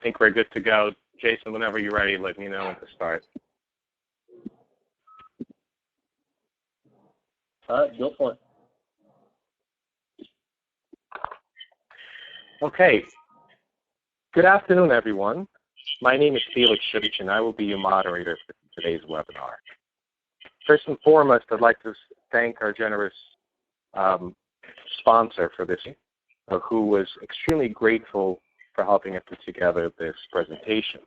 think we're good to go. Jason, whenever you're ready, let me know when to start. All right, go for it. Okay. Good afternoon, everyone. My name is Felix Shivich, and I will be your moderator for today's webinar. First and foremost, I'd like to thank our generous sponsor for this, who was extremely grateful for helping us put together this presentation.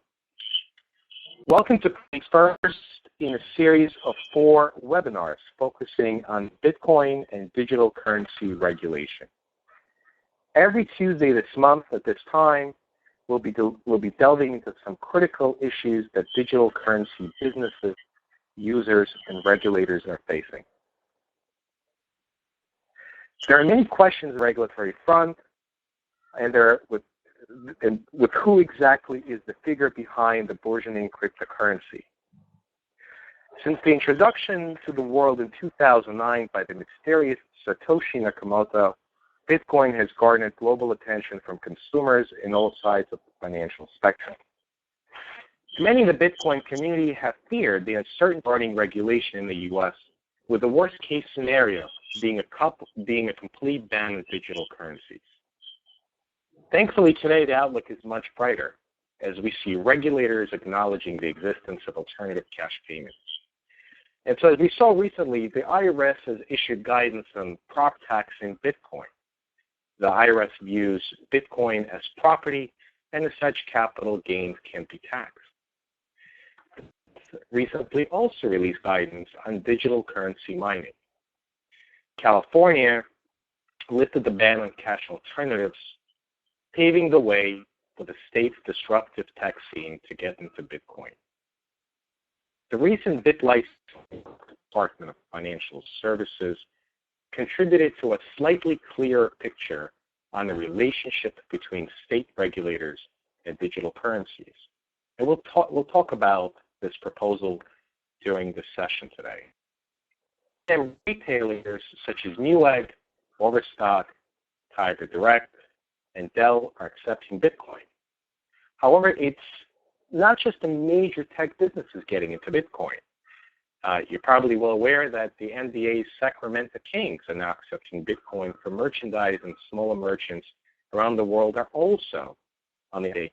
Welcome to the first in a series of 4 webinars focusing on Bitcoin and digital currency regulation. Every Tuesday this month at this time, we'll be delving into some critical issues that digital currency businesses, users, and regulators are facing. There are many questions on the regulatory front, and with who exactly is the figure behind the burgeoning cryptocurrency. Since the introduction to the world in 2009 by the mysterious Satoshi Nakamoto, Bitcoin has garnered global attention from consumers in all sides of the financial spectrum. Many in the Bitcoin community have feared the uncertainty regarding regulation in the U.S., with the worst-case scenario being a complete ban of digital currencies. Thankfully, today the outlook is much brighter, as we see regulators acknowledging the existence of alternative cash payments. And so, as we saw recently, the IRS has issued guidance on prop taxing Bitcoin. The IRS views Bitcoin as property, and as such, capital gains can be taxed. Recently also released guidance on digital currency mining. California lifted the ban on cash alternatives, paving the way for the state's disruptive tech scene to get into Bitcoin. The recent BitLicense Department of Financial Services contributed to a slightly clearer picture on the relationship between state regulators and digital currencies. And we'll talk about this proposal during this session today. And retailers such as Newegg, Overstock, Tiger Direct, and Dell are accepting Bitcoin. However, it's not just the major tech businesses getting into Bitcoin. You're probably well aware that the NBA's Sacramento Kings are now accepting Bitcoin for merchandise, and smaller merchants around the world are also on the day,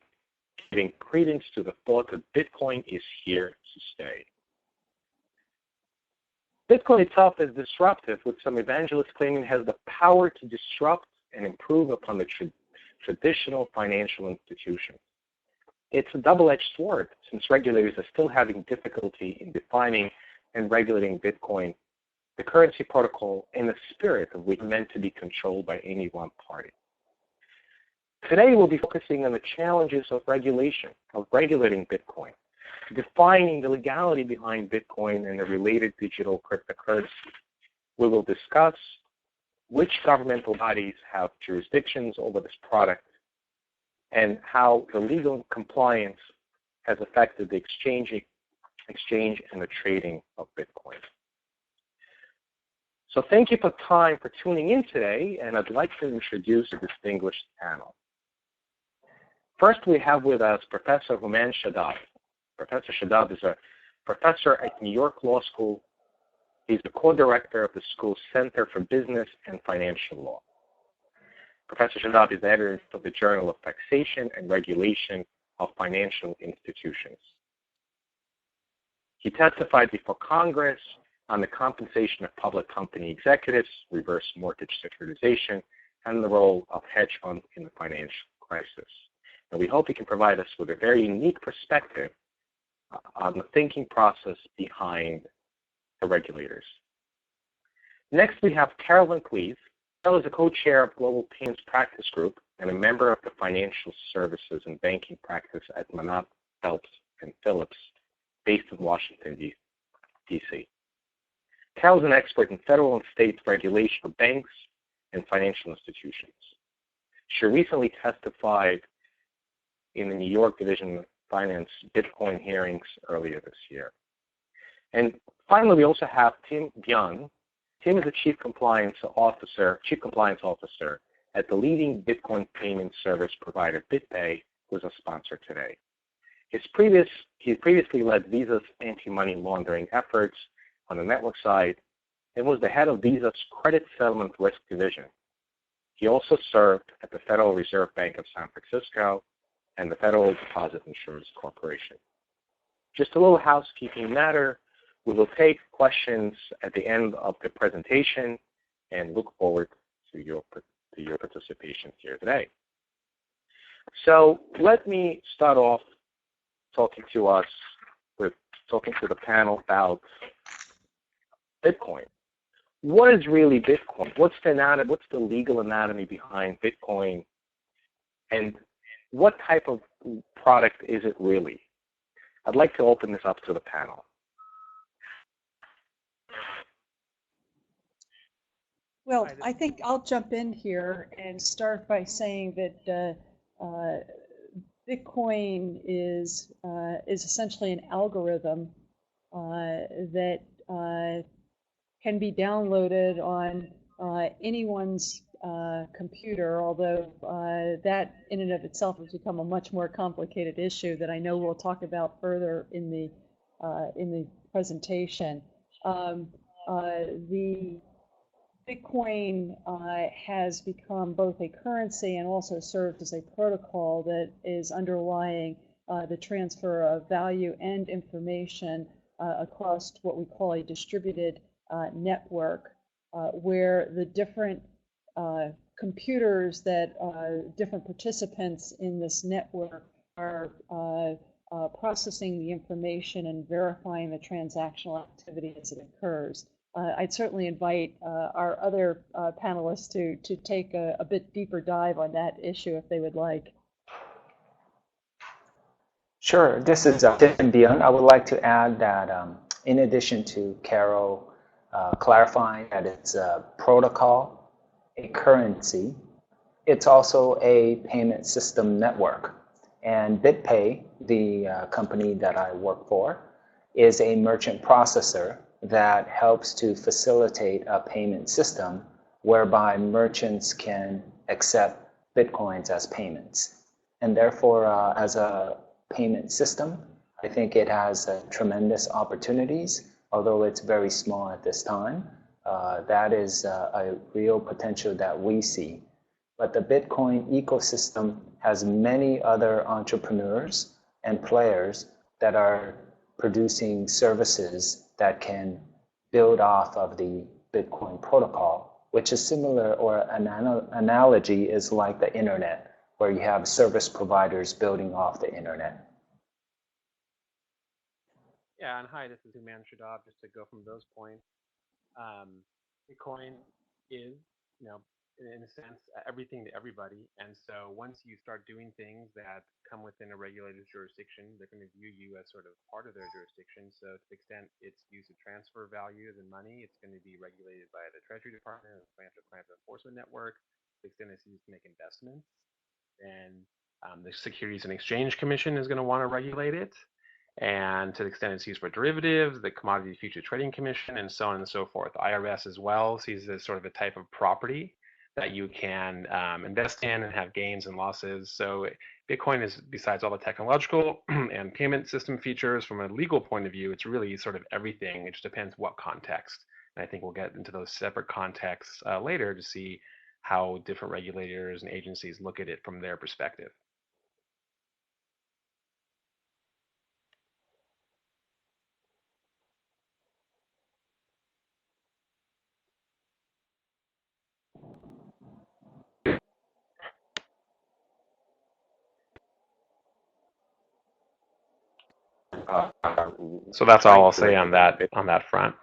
giving credence to the thought that Bitcoin is here to stay. Bitcoin itself is disruptive, with some evangelists claiming it has the power to disrupt and improve upon the traditional financial institutions. It's a double-edged sword, since regulators are still having difficulty in defining and regulating Bitcoin, the currency protocol, and the spirit of which is meant to be controlled by any one party. Today, we'll be focusing on the challenges of regulation, of regulating Bitcoin, defining the legality behind Bitcoin and the related digital cryptocurrency. We will discuss which governmental bodies have jurisdictions over this product and how the legal compliance has affected the exchange and the trading of Bitcoin. So thank you for tuning in today, and I'd like to introduce a distinguished panel. First, we have with us Professor Houman Shadab. Professor Shadab is a professor at New York Law School. He's the co-director of the school's Center for Business and Financial Law. Professor Shadab is the editor of the Journal of Taxation and Regulation of Financial Institutions. He testified before Congress on the compensation of public company executives, reverse mortgage securitization, and the role of hedge funds in the financial crisis. And we hope he can provide us with a very unique perspective on the thinking process behind the regulators. Next, we have Carolyn Cleese. Carol is a co-chair of Global Payments Practice Group and a member of the Financial Services and Banking Practice at Manatt, Phelps and Phillips, based in Washington, D.C. Carol is an expert in federal and state regulation of banks and financial institutions. She recently testified in the New York Division of Finance Bitcoin hearings earlier this year. And finally, we also have Tim Byun. Tim is the Chief Compliance Officer at the leading Bitcoin payment service provider, BitPay, was a sponsor today. He previously led Visa's anti-money laundering efforts on the network side and was the head of Visa's Credit Settlement Risk Division. He also served at the Federal Reserve Bank of San Francisco and the Federal Deposit Insurance Corporation. Just a little housekeeping matter. We will take questions at the end of the presentation and look forward to your participation here today. So let me start off talking to the panel about Bitcoin. What is really Bitcoin? What's the legal anatomy behind Bitcoin? And what type of product is it really? I'd like to open this up to the panel. Well, I think I'll jump in here and start by saying that Bitcoin is essentially an algorithm that can be downloaded on anyone's computer, although that in and of itself has become a much more complicated issue that I know we'll talk about further in the presentation. The Bitcoin has become both a currency and also served as a protocol that is underlying the transfer of value and information across what we call a distributed network, where the different computers that different participants in this network are processing the information and verifying the transactional activity as it occurs. I'd certainly invite our other panelists to take a bit deeper dive on that issue if they would like. Sure, this is Tim Dion. I would like to add that in addition to Carol clarifying that it's a protocol, a currency, it's also a payment system network. And BitPay, the company that I work for, is a merchant processor that helps to facilitate a payment system whereby merchants can accept Bitcoins as payments. And therefore, as a payment system, I think it has tremendous opportunities, although it's very small at this time. That is a real potential that we see. But the Bitcoin ecosystem has many other entrepreneurs and players that are producing services that can build off of the Bitcoin protocol, which is similar, or an analogy is like the internet, where you have service providers building off the internet. Yeah, and hi, this is Uman Shadab. Just to go from those points, Bitcoin is, in a sense, everything to everybody. And so once you start doing things that come within a regulated jurisdiction, they're going to view you as sort of part of their jurisdiction. So to the extent it's used to transfer values and money, it's going to be regulated by the Treasury Department and the Financial Crimes Enforcement Network. To the extent it's used to make investments, then the Securities and Exchange Commission is going to want to regulate it. And to the extent it's used for derivatives, the Commodity Futures Trading Commission, and so on and so forth. IRS as well sees it as sort of a type of property that you can invest in and have gains and losses. So Bitcoin is, besides all the technological and payment system features, from a legal point of view, it's really sort of everything. It just depends what context. And I think we'll get into those separate contexts later to see how different regulators and agencies look at it from their perspective. So that's all I'll say on that front.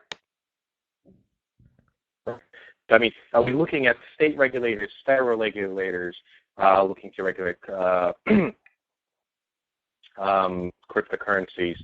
I mean, are we looking at state regulators, federal regulators, looking to regulate cryptocurrencies?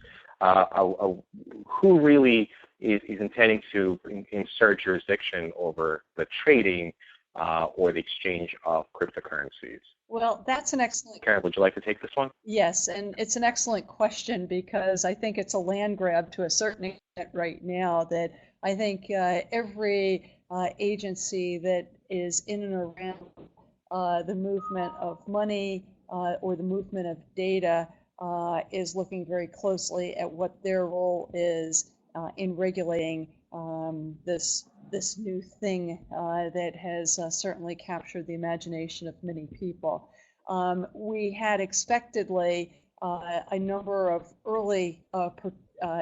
Who really is intending to insert jurisdiction over the trading or the exchange of cryptocurrencies? Well, that's an excellent. Karen, would you like to take this one? Yes, and it's an excellent question, because I think it's a land grab to a certain extent right now. That I think every agency that is in and around the movement of money, or the movement of data is looking very closely at what their role is in regulating this new thing that has certainly captured the imagination of many people. We had expectedly a number of early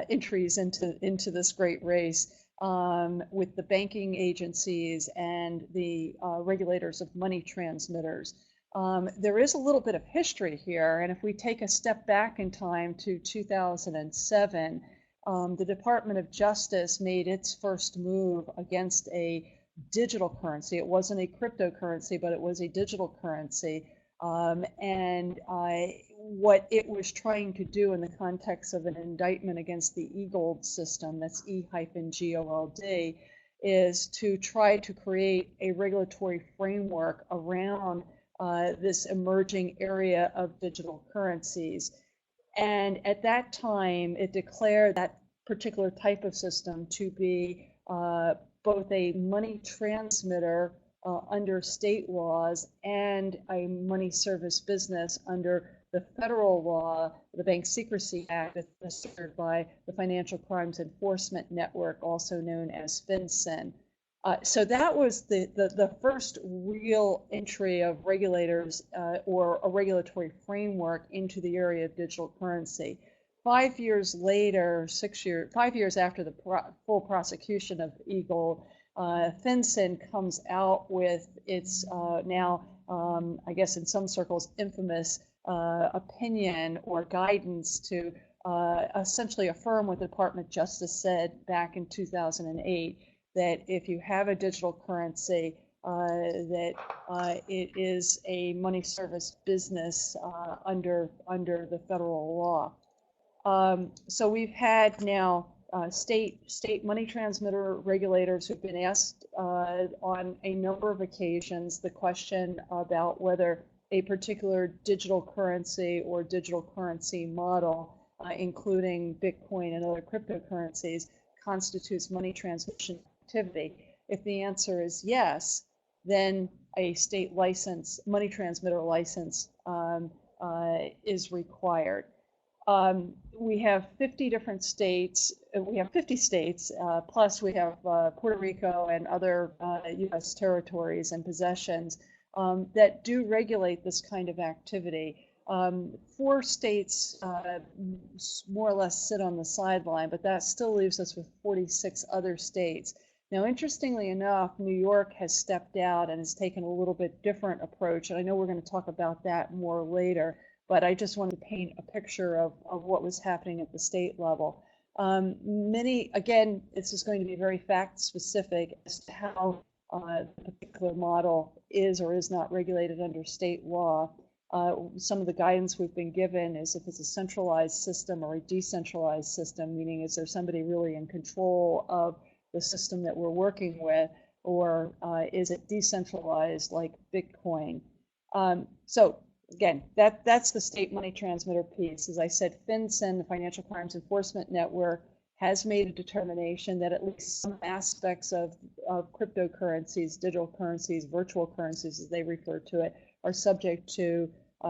entries into this great race with the banking agencies and the regulators of money transmitters. There is a little bit of history here, and if we take a step back in time to 2007, the Department of Justice made its first move against a digital currency. It wasn't a cryptocurrency, but it was a digital currency. What it was trying to do in the context of an indictment against the eGold system, that's E-GOLD, is to try to create a regulatory framework around this emerging area of digital currencies. And at that time, it declared that particular type of system to be both a money transmitter under state laws and a money service business under the federal law, the Bank Secrecy Act, administered by the Financial Crimes Enforcement Network, also known as FinCEN. So that was the first real entry of regulators or a regulatory framework into the area of digital currency. 5 years later, 5 years after the full prosecution of eGold, FinCEN comes out with its now, I guess in some circles, infamous opinion or guidance to essentially affirm what the Department of Justice said back in 2008, that if you have a digital currency, that it is a money service business under the federal law. So we've had now state money transmitter regulators who've been asked on a number of occasions the question about whether a particular digital currency or digital currency model, including Bitcoin and other cryptocurrencies, constitutes money transmission activity. If the answer is yes, then a state license, money transmitter license, is required. We have 50 different states. We have 50 states, plus we have Puerto Rico and other U.S. territories and possessions that do regulate this kind of activity. 4 states more or less sit on the sideline, but that still leaves us with 46 other states. Now, interestingly enough, New York has stepped out and has taken a little bit different approach, and I know we're going to talk about that more later, but I just wanted to paint a picture of what was happening at the state level. Again, this is going to be very fact-specific as to how the particular model is or is not regulated under state law. Some of the guidance we've been given is if it's a centralized system or a decentralized system, meaning is there somebody really in control of the system that we're working with, or is it decentralized like Bitcoin? So again, that's the state money transmitter piece. As I said, FinCEN, the Financial Crimes Enforcement Network, has made a determination that at least some aspects of cryptocurrencies, digital currencies, virtual currencies, as they refer to it, are subject to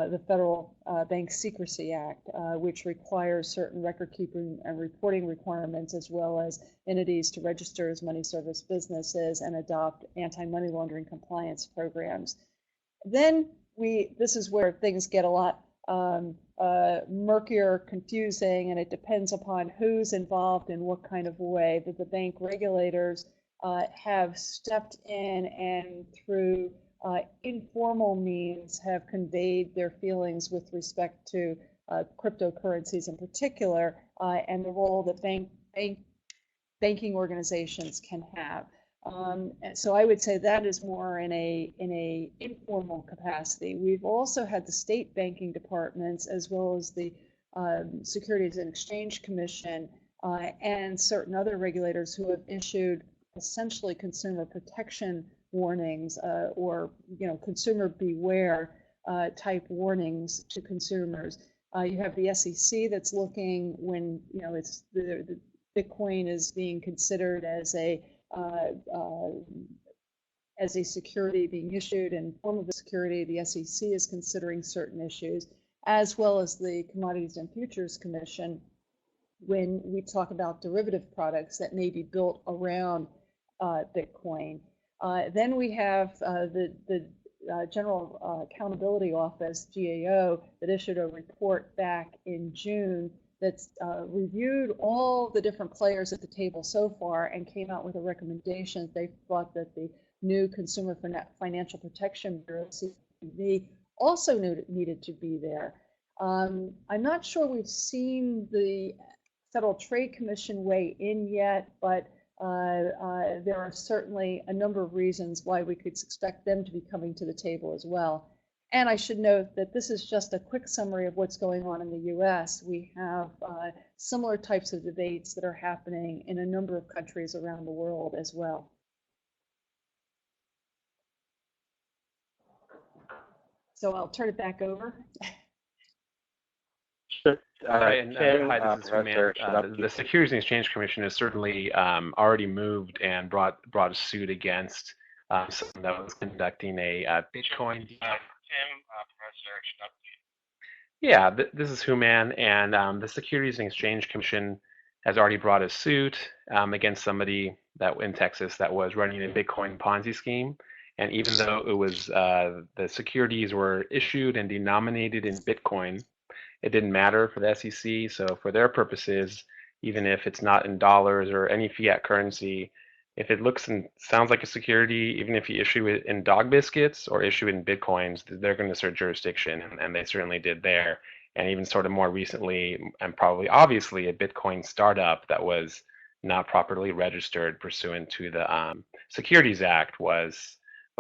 the Federal Bank Secrecy Act, which requires certain record keeping and reporting requirements, as well as entities to register as money service businesses and adopt anti-money laundering compliance programs. Then this is where things get a lot murkier, confusing, and it depends upon who's involved in what kind of way, that the bank regulators have stepped in and through informal means have conveyed their feelings with respect to cryptocurrencies in particular, and the role that banking organizations can have. So I would say that is more in a informal capacity. We've also had the state banking departments, as well as the Securities and Exchange Commission and certain other regulators who have issued essentially consumer protection warnings or consumer beware type warnings to consumers. You have the SEC that's looking when it's the Bitcoin is being considered as as a security being issued and form of the security. The SEC is considering certain issues, as well as the Commodities and Futures Commission, when we talk about derivative products that may be built around Bitcoin. Then we have the General Accountability Office, GAO, that issued a report back in June that's reviewed all the different players at the table so far and came out with a recommendation. They thought that the new Consumer Financial Protection Bureau, CFPB, also needed to be there. I'm not sure we've seen the Federal Trade Commission weigh in yet, but there are certainly a number of reasons why we could expect them to be coming to the table as well. And I should note that this is just a quick summary of what's going on in the US. We have similar types of debates that are happening in a number of countries around the world as well. So I'll turn it back over. Sure. Hi, Tim, hi, this is Professor Human. The Securities and Exchange Commission has certainly already moved and brought a suit against someone that was conducting a Bitcoin. Tim, Professor Yeah, this is Human, and the Securities and Exchange Commission has already brought a suit against somebody that in Texas that was running a Bitcoin Ponzi scheme. And even though it was the securities were issued and denominated in Bitcoin, it didn't matter for the SEC. So for their purposes, even if it's not in dollars or any fiat currency, if it looks and sounds like a security, even if you issue it in dog biscuits or issue it in Bitcoins, they're going to assert jurisdiction, and they certainly did there. And even sort of more recently, and probably obviously, a Bitcoin startup that was not properly registered pursuant to the Securities Act was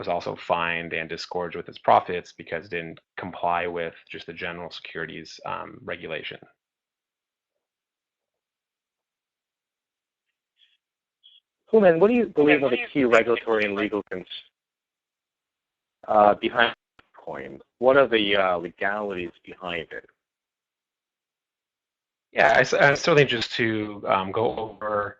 also fined and disgorged with its profits because it didn't comply with just the general securities regulation. Human, what do you believe are the key regulatory and legal concerns behind Bitcoin? What are the legalities behind it? Yeah, I certainly just to go over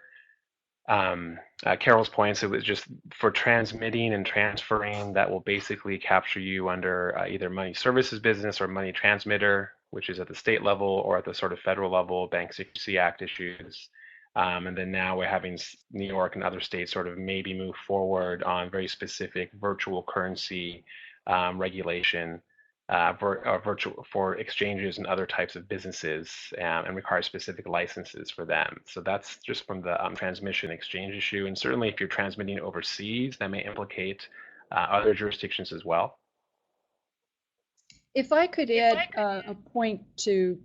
Carol's points. It was just for transmitting and transferring that will basically capture you under either money services business or money transmitter, which is at the state level, or at the sort of federal level, Bank Secrecy Act issues. And then now we're having New York and other states sort of maybe move forward on very specific virtual currency regulation for exchanges and other types of businesses, and require specific licenses for them. So that's just from the transmission exchange issue. And certainly if you're transmitting overseas, that may implicate other jurisdictions as well. If I could add a point to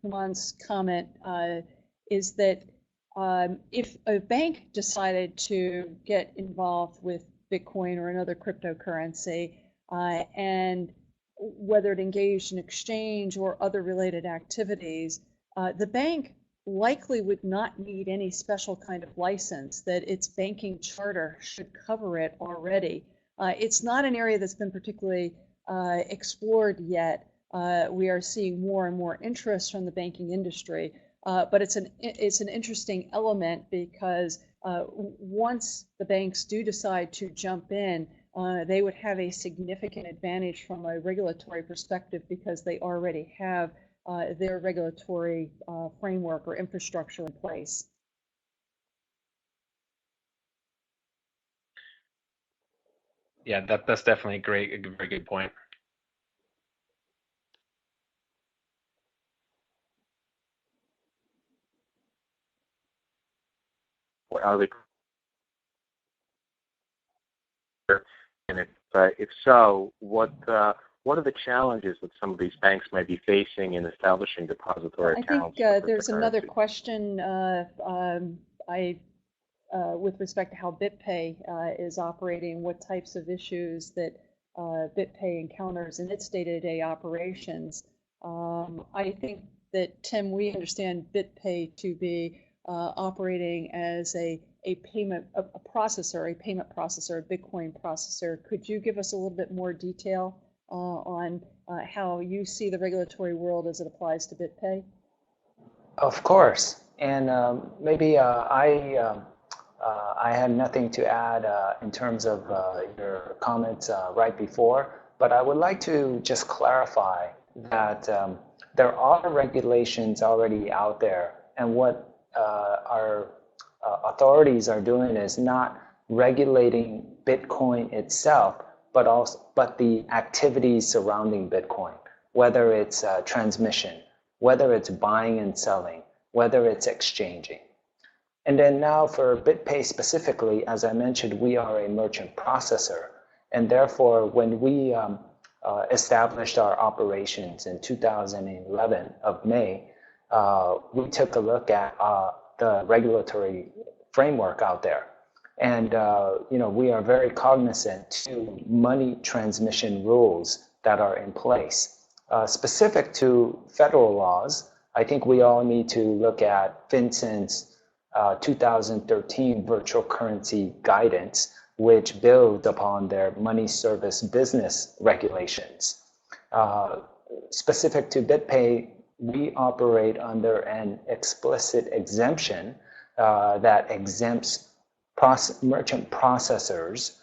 Human's comment, is that if a bank decided to get involved with Bitcoin or another cryptocurrency, and whether it engaged in exchange or other related activities, the bank likely would not need any special kind of license, that its banking charter should cover it already. It's not an area that's been particularly explored yet. We are seeing more and more interest from the banking industry, but it's an interesting element because once the banks do decide to jump in, they would have a significant advantage from a regulatory perspective because they already have their regulatory framework or infrastructure in place. Yeah, that's definitely a very good point. Are they? And if so, what are the challenges that some of these banks might be facing in establishing depository accounts? I think there's another question with respect to how BitPay is operating, what types of issues that BitPay encounters in its day-to-day operations. I think that, Tim, we understand BitPay to be operating as a payment processor, a payment processor, a Bitcoin processor. Could you give us a little bit more detail on how you see the regulatory world as it applies to BitPay? Of course, and maybe I I had nothing to add in terms of your comments right before, but I would like to just clarify that there are regulations already out there, and what our authorities are doing is not regulating Bitcoin itself, but the activities surrounding Bitcoin, whether it's transmission, whether it's buying and selling, whether it's exchanging. And then now for BitPay specifically, as I mentioned, we are a merchant processor. And therefore, when we established our operations in 2011 of May, we took a look at the regulatory framework out there. And we are very cognizant to money transmission rules that are in place. Specific to federal laws, I think we all need to look at FinCEN's 2013 virtual currency guidance, which builds upon their money service business regulations. Specific to BitPay, we operate under an explicit exemption that exempts merchant processors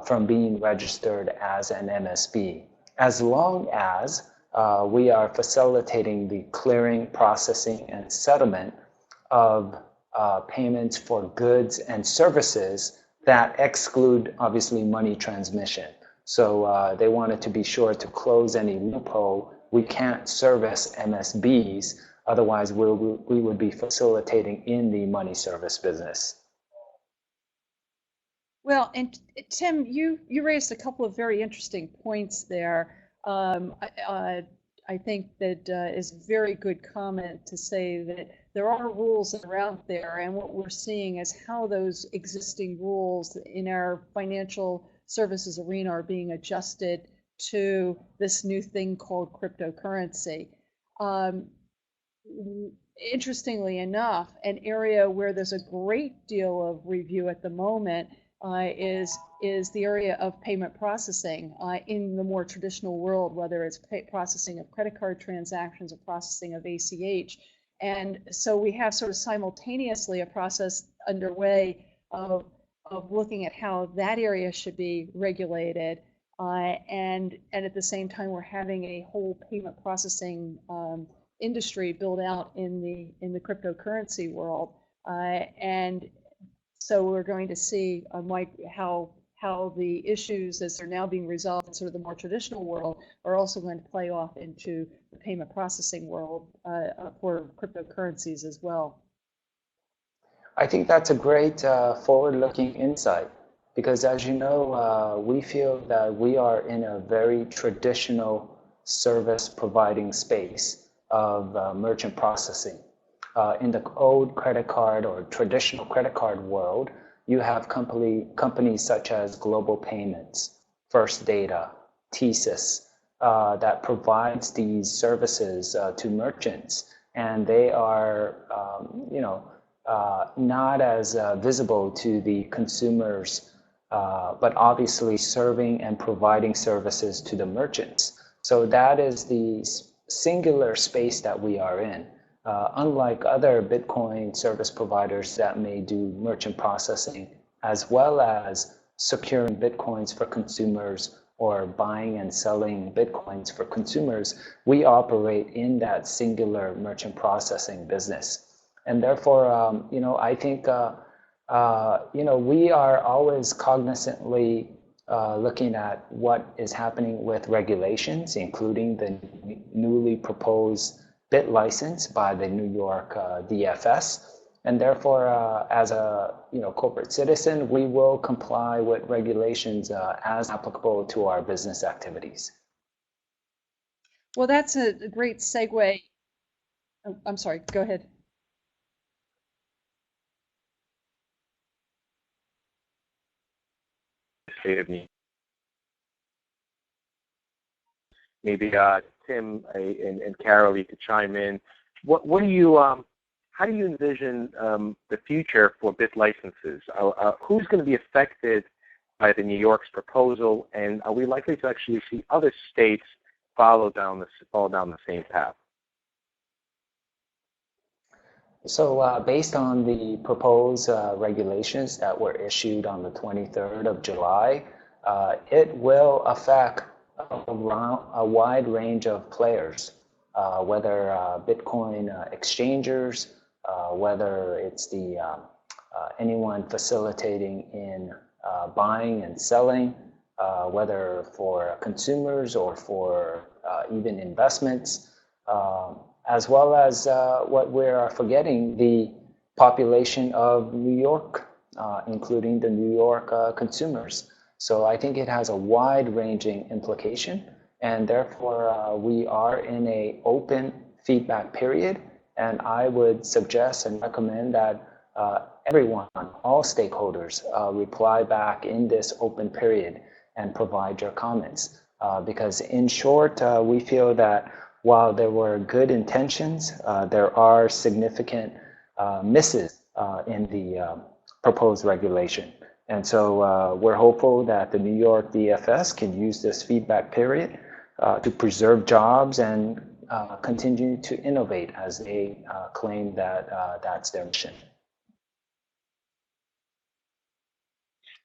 from being registered as an MSB, as long as we are facilitating the clearing, processing, and settlement of payments for goods and services that exclude, obviously, money transmission. So they wanted to be sure to close any loophole. We can't service MSBs, otherwise we would be facilitating in the money service business. Well, and Tim, you raised a couple of very interesting points there. I think that is a very good comment to say that there are rules that are out there, and what we're seeing is how those existing rules in our financial services arena are being adjusted to this new thing called cryptocurrency. Interestingly enough, an area where there's a great deal of review at the moment is the area of payment processing in the more traditional world, whether it's processing of credit card transactions or processing of ACH. And so we have sort of simultaneously a process underway of looking at how that area should be regulated. And at the same time, we're having a whole payment processing industry build out in the cryptocurrency world. And so we're going to see, Mike, how the issues as they're now being resolved in sort of the more traditional world are also going to play off into the payment processing world for cryptocurrencies as well. I think that's a great forward-looking insight, because as you know, we feel that we are in a very traditional service providing space of merchant processing. In the old credit card or traditional credit card world, you have companies such as Global Payments, First Data, TSYS, that provides these services to merchants, and they are, not as visible to the consumers, but obviously serving and providing services to the merchants. So that is the singular space that we are in. Unlike other Bitcoin service providers that may do merchant processing as well as securing Bitcoins for consumers or buying and selling Bitcoins for consumers, we operate in that singular merchant processing business. And therefore, I think, we are always cognizantly looking at what is happening with regulations, including the newly proposed bit license by the New York DFS, and therefore, as a corporate citizen, we will comply with regulations as applicable to our business activities. Well, that's a great segue. Oh, I'm sorry. Go ahead. Maybe Tim and Carol, you could chime in. What do you how do you envision the future for bit licenses? Who's going to be affected by the New York's proposal, and are we likely to actually see other states follow down the same path? So based on the proposed regulations that were issued on the 23rd of July, it will affect a wide range of players, whether Bitcoin exchangers, whether it's the anyone facilitating in buying and selling, whether for consumers or for even investments, as well as what we're forgetting, the population of New York, including the New York consumers. So I think it has a wide-ranging implication, and therefore we are in an open feedback period, and I would suggest and recommend that everyone, all stakeholders, reply back in this open period and provide your comments. Because in short, we feel that while there were good intentions, there are significant misses in the proposed regulation. And so we're hopeful that the New York DFS can use this feedback period to preserve jobs and continue to innovate as they claim that that's their mission.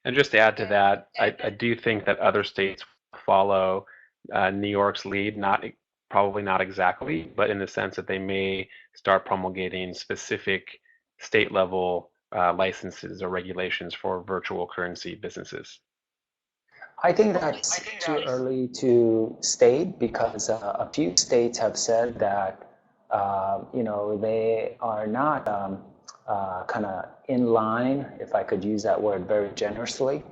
And just to add to that, I do think that other states follow New York's lead, probably not exactly, but in the sense that they may start promulgating specific state level licenses or regulations for virtual currency businesses. I think that's too early to state because a few states have said that they are not kind of in line, if I could use that word very generously,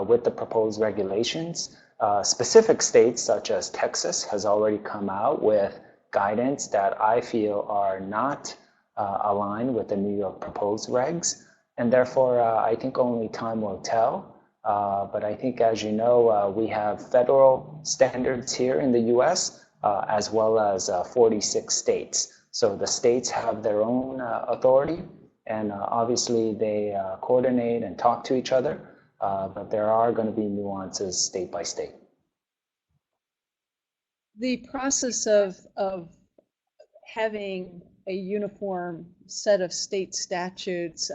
with the proposed regulations. Specific states such as Texas has already come out with guidance that I feel are not aligned with the New York proposed regs. And therefore, I think only time will tell. But I think, as you know, we have federal standards here in the US, as well as 46 states. So the states have their own authority, and obviously they coordinate and talk to each other, but there are going to be nuances state by state. The process of having a uniform set of state statutes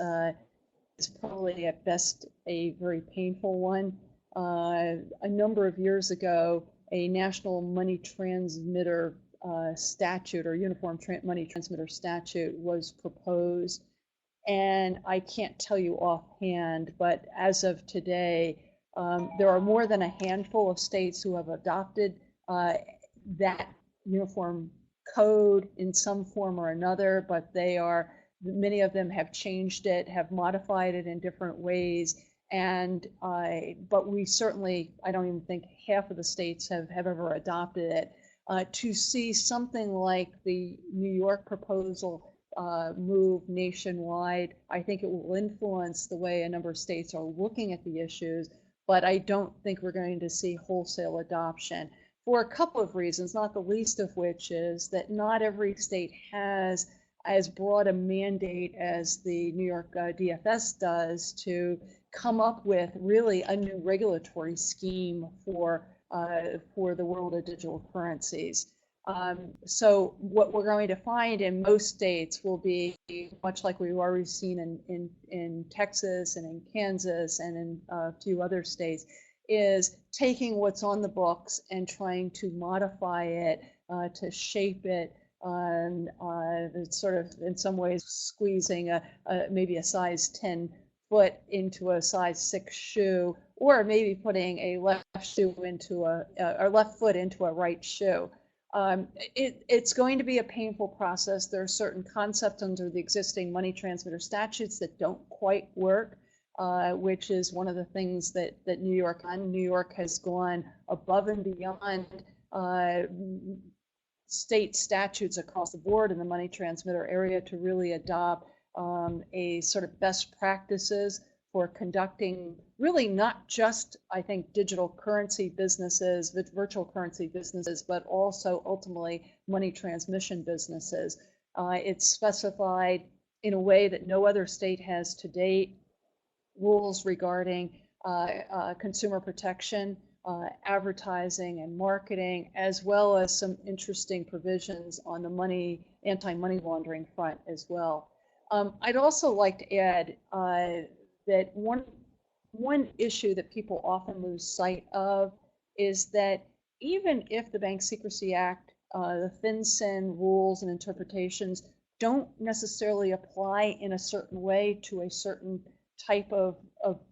is probably at best a very painful one. A number of years ago, a national money transmitter statute or uniform money transmitter statute was proposed. And I can't tell you offhand, but as of today, there are more than a handful of states who have adopted that uniform code in some form or another, but many of them have changed it, have modified it in different ways. And but we certainly, I don't even think half of the states have ever adopted it. To see something like the New York proposal move nationwide, I think it will influence the way a number of states are looking at the issues, but I don't think we're going to see wholesale adoption for a couple of reasons, not the least of which is that not every state has as broad a mandate as the New York DFS does to come up with really a new regulatory scheme for the world of digital currencies. So what we're going to find in most states will be much like we've already seen in Texas and in Kansas and in a few other states, is taking what's on the books and trying to modify it, to shape it, it's sort of in some ways squeezing maybe a size 10 foot into a size 6 shoe, or maybe putting a left foot into a right shoe. It's going to be a painful process. There are certain concepts under the existing money transmitter statutes that don't quite work, which is one of the things that New York has gone above and beyond state statutes across the board in the money transmitter area to really adopt a sort of best practices for conducting really not just, I think, digital currency businesses, virtual currency businesses, but also ultimately money transmission businesses. It's specified in a way that no other state has to date, rules regarding consumer protection, advertising and marketing, as well as some interesting provisions on the anti-money laundering front as well. I'd also like to add that one issue that people often lose sight of is that even if the Bank Secrecy Act, the FinCEN rules and interpretations don't necessarily apply in a certain way to a certain type of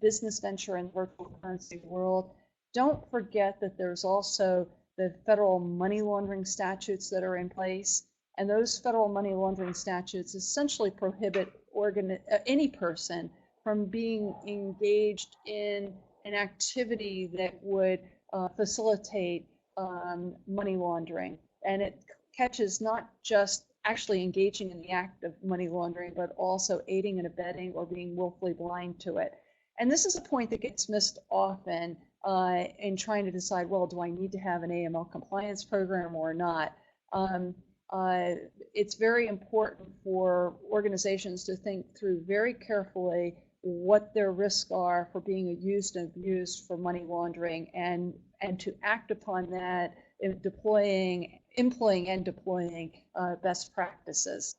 business venture in the virtual currency world, don't forget that there's also the federal money laundering statutes that are in place. And those federal money laundering statutes essentially prohibit any person from being engaged in an activity that would facilitate money laundering. And it catches not just actually engaging in the act of money laundering, but also aiding and abetting or being willfully blind to it. And this is a point that gets missed often in trying to decide, well, do I need to have an AML compliance program or not? It's very important for organizations to think through very carefully what their risks are for being used and abused for money laundering, and to act upon that in employing and deploying best practices.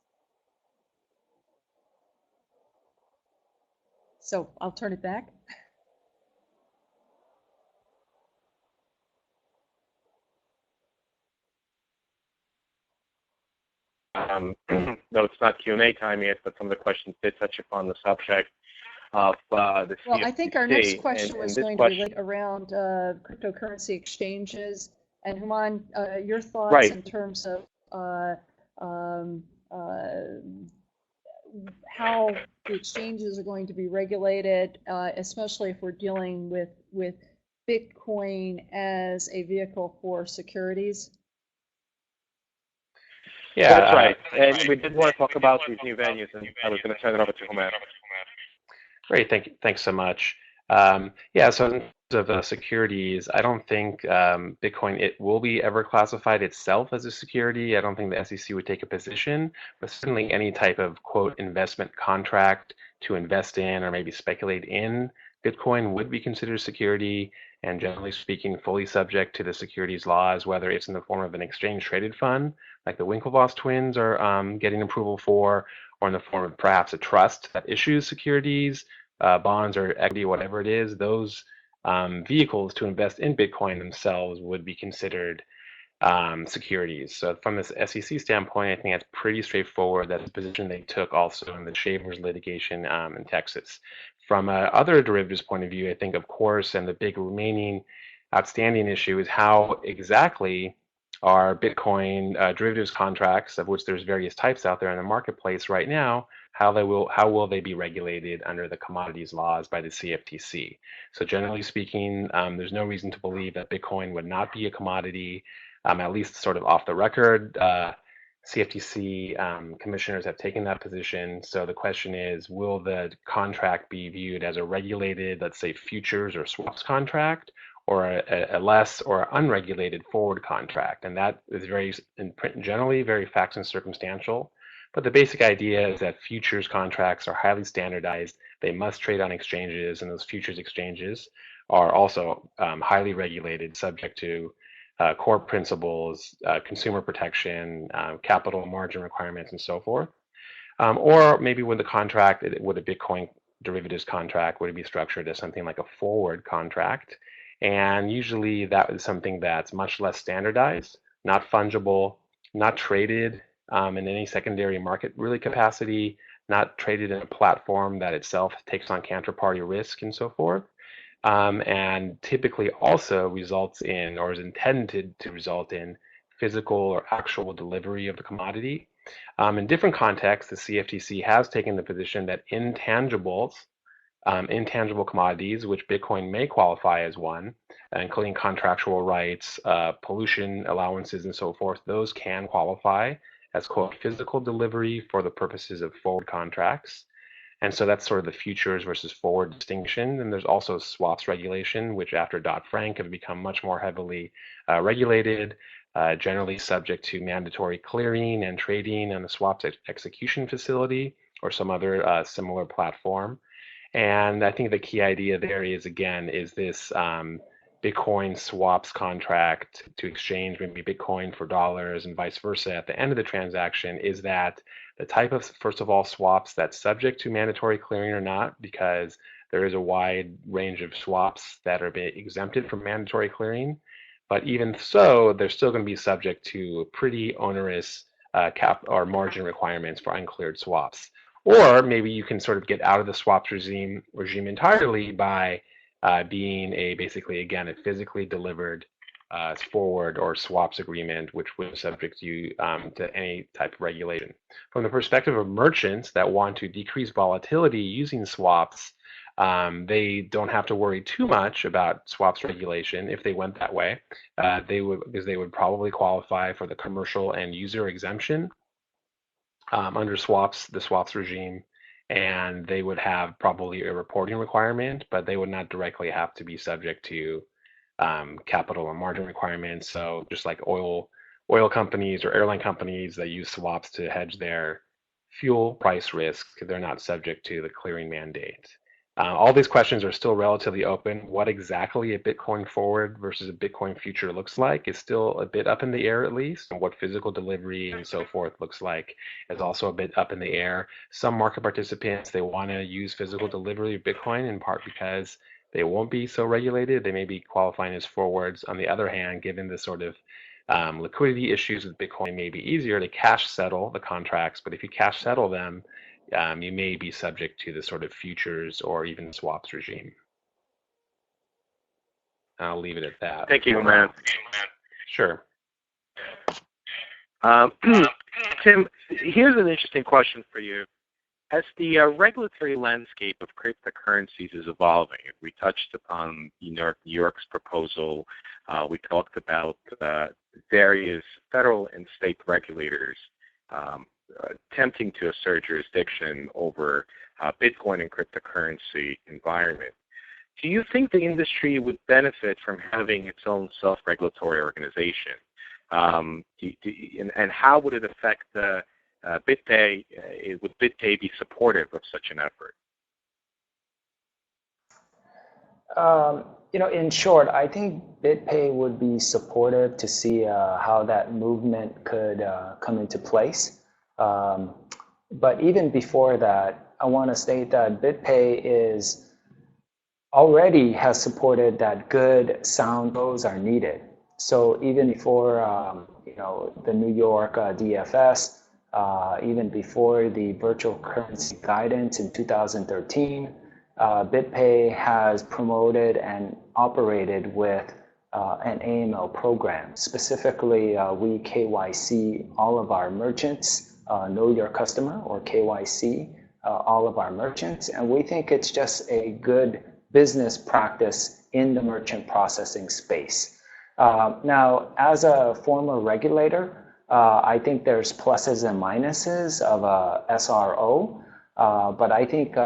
So I'll turn it back. Though it's not Q&A time yet, but some of the questions did touch upon the subject of the CFTC. Well, I think our next question was going to relate around cryptocurrency exchanges. And Human, your thoughts in terms of how the exchanges are going to be regulated, especially if we're dealing with Bitcoin as a vehicle for securities? Yeah, that's right. And we did want to talk about these new venues, and I was going to turn it over to Human. Great, thanks so much. Yeah, so in terms of securities, I don't think Bitcoin it will be ever classified itself as a security. I don't think the SEC would take a position, but certainly any type of quote investment contract to invest in or maybe speculate in Bitcoin would be considered a security, and generally speaking, fully subject to the securities laws, whether it's in the form of an exchange-traded fund, like the Winklevoss twins are getting approval for, or in the form of perhaps a trust that issues securities, bonds or equity, whatever it is. Those vehicles to invest in Bitcoin themselves would be considered securities. So from this SEC standpoint, I think that's pretty straightforward. That's the position they took also in the Shavers litigation in Texas. From other derivatives point of view, I think, of course, and the big remaining outstanding issue is how exactly are Bitcoin derivatives contracts, of which there's various types out there in the marketplace right now, how will they be regulated under the commodities laws by the CFTC? So generally speaking, there's no reason to believe that Bitcoin would not be a commodity, at least sort of off the record. CFTC commissioners have taken that position. So the question is, will the contract be viewed as a regulated, let's say, futures or swaps contract, or a less or unregulated forward contract? And that is generally very facts and circumstantial. But the basic idea is that futures contracts are highly standardized. They must trade on exchanges, and those futures exchanges are also highly regulated, subject to core principles, consumer protection, capital margin requirements, and so forth. Or maybe with a contract, with a Bitcoin derivatives contract, would it be structured as something like a forward contract? And usually that is something that's much less standardized, not fungible, not traded in any secondary market really capacity, not traded in a platform that itself takes on counterparty risk and so forth. And typically also results in, or is intended to result in, physical or actual delivery of the commodity. In different contexts, the CFTC has taken the position that intangible commodities, which Bitcoin may qualify as one, including contractual rights, pollution allowances, and so forth, those can qualify as, quote, physical delivery for the purposes of forward contracts. And so that's sort of the futures versus forward distinction. And there's also swaps regulation, which after Dodd-Frank have become much more heavily regulated, generally subject to mandatory clearing and trading on the swaps execution facility or some other similar platform. And I think the key idea there is, again, is this Bitcoin swaps contract to exchange maybe Bitcoin for dollars and vice versa at the end of the transaction, is that the type of, first of all, swaps that's subject to mandatory clearing or not, because there is a wide range of swaps that are being exempted from mandatory clearing. But even so, they're still going to be subject to pretty onerous cap or margin requirements for uncleared swaps. Or maybe you can sort of get out of the swaps regime entirely by being basically, again, a physically delivered forward or swaps agreement, which would subject you to any type of regulation. From the perspective of merchants that want to decrease volatility using swaps, they don't have to worry too much about swaps regulation if they went that way. Because they would probably qualify for the commercial and user exemption under the swaps regime, and they would have probably a reporting requirement, but they would not directly have to be subject to capital or margin requirements. So just like oil companies or airline companies that use swaps to hedge their fuel price risk, they're not subject to the clearing mandate. All these questions are still relatively open. What exactly a Bitcoin forward versus a Bitcoin future looks like is still a bit up in the air, at least. And what physical delivery and so forth looks like is also a bit up in the air. Some market participants, they want to use physical delivery of Bitcoin in part because they won't be so regulated. They may be qualifying as forwards. On the other hand, given the sort of liquidity issues with Bitcoin, it may be easier to cash settle the contracts. But if you cash settle them, you may be subject to the sort of futures or even swaps regime. I'll leave it at that. Thank you, man. Sure. Tim, here's an interesting question for you. As the regulatory landscape of cryptocurrencies is evolving, we touched upon New York's proposal. We talked about various federal and state regulators attempting to assert jurisdiction over Bitcoin and cryptocurrency environment. Do you think the industry would benefit from having its own self-regulatory organization? And how would it affect BitPay? Would BitPay be supportive of such an effort? In short, I think BitPay would be supportive to see how that movement could come into place. But even before that, I want to state that BitPay already has supported that good sound rules are needed. So even before the New York DFS, even before the virtual currency guidance in 2013, BitPay has promoted and operated with an AML program. Specifically, we KYC all of our merchants, know your customer, or KYC all of our merchants, and we think it's just a good business practice in the merchant processing space. Now, as a former regulator, I think there's pluses and minuses of a SRO, but I think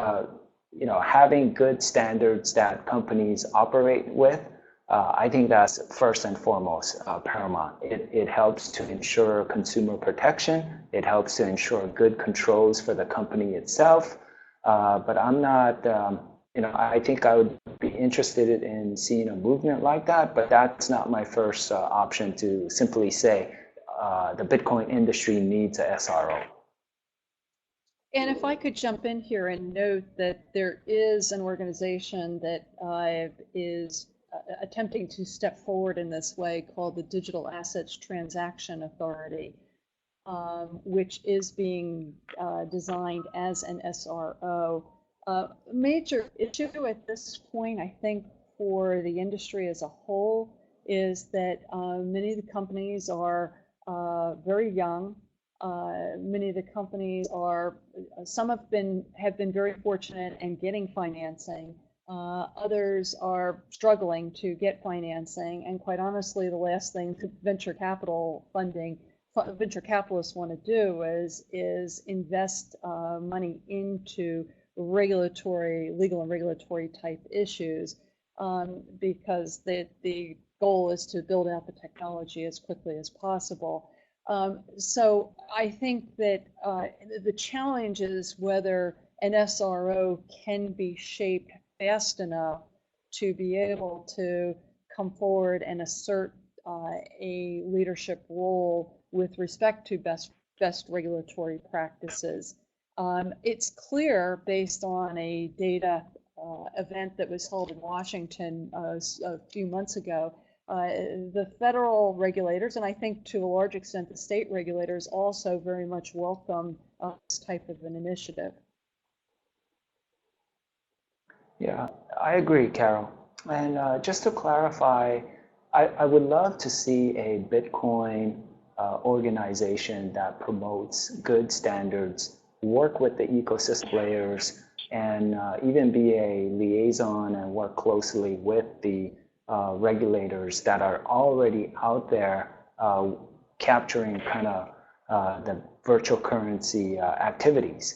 having good standards that companies operate with, I think that's first and foremost paramount. It helps to ensure consumer protection. It helps to ensure good controls for the company itself. But I'm not, I think I would be interested in seeing a movement like that, but that's not my first option to simply say the Bitcoin industry needs a SRO. And if I could jump in here and note that there is an organization that is attempting to step forward in this way called the Digital Assets Transaction Authority, which is being designed as an SRO. Major issue at this point, I think, for the industry as a whole is that many of the companies are very young. Many of the companies some have been very fortunate in getting financing. Others are struggling to get financing, and quite honestly, the last thing venture capitalists want to do is invest money into legal and regulatory type issues, because the goal is to build out the technology as quickly as possible. So I think that the challenge is whether an SRO can be shaped fast enough to be able to come forward and assert a leadership role with respect to best best regulatory practices. It's clear based on a data event that was held in Washington a few months ago, the federal regulators, and I think to a large extent the state regulators, also very much welcome this type of an initiative. Yeah, I agree, Carol. And just to clarify, I would love to see a Bitcoin organization that promotes good standards, work with the ecosystem players, and even be a liaison and work closely with the regulators that are already out there capturing kind of the virtual currency activities.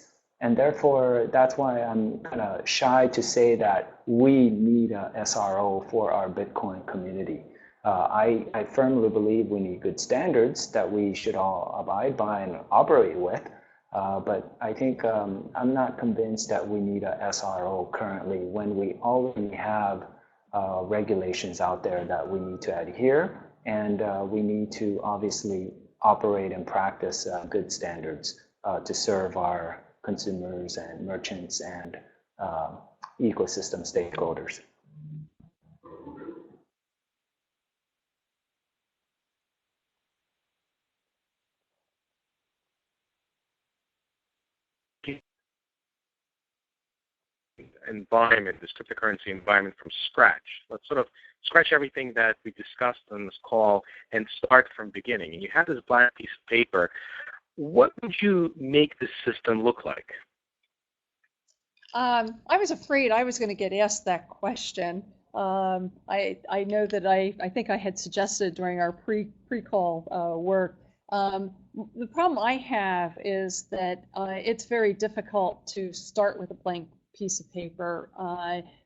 And therefore, that's why I'm kind of shy to say that we need a SRO for our Bitcoin community. I firmly believe we need good standards that we should all abide by and operate with. But I think I'm not convinced that we need a SRO currently when we already have regulations out there that we need to adhere, and we need to obviously operate and practice good standards to serve our consumers and merchants and ecosystem stakeholders. Environment, this cryptocurrency environment from scratch. Let's sort of scratch everything that we discussed on this call and start from beginning. And you have this blank piece of paper. What would you make this system look like? I was afraid I was going to get asked that question. I know that I think I had suggested during our pre-call work. The problem I have is that it's very difficult to start with a blank piece of paper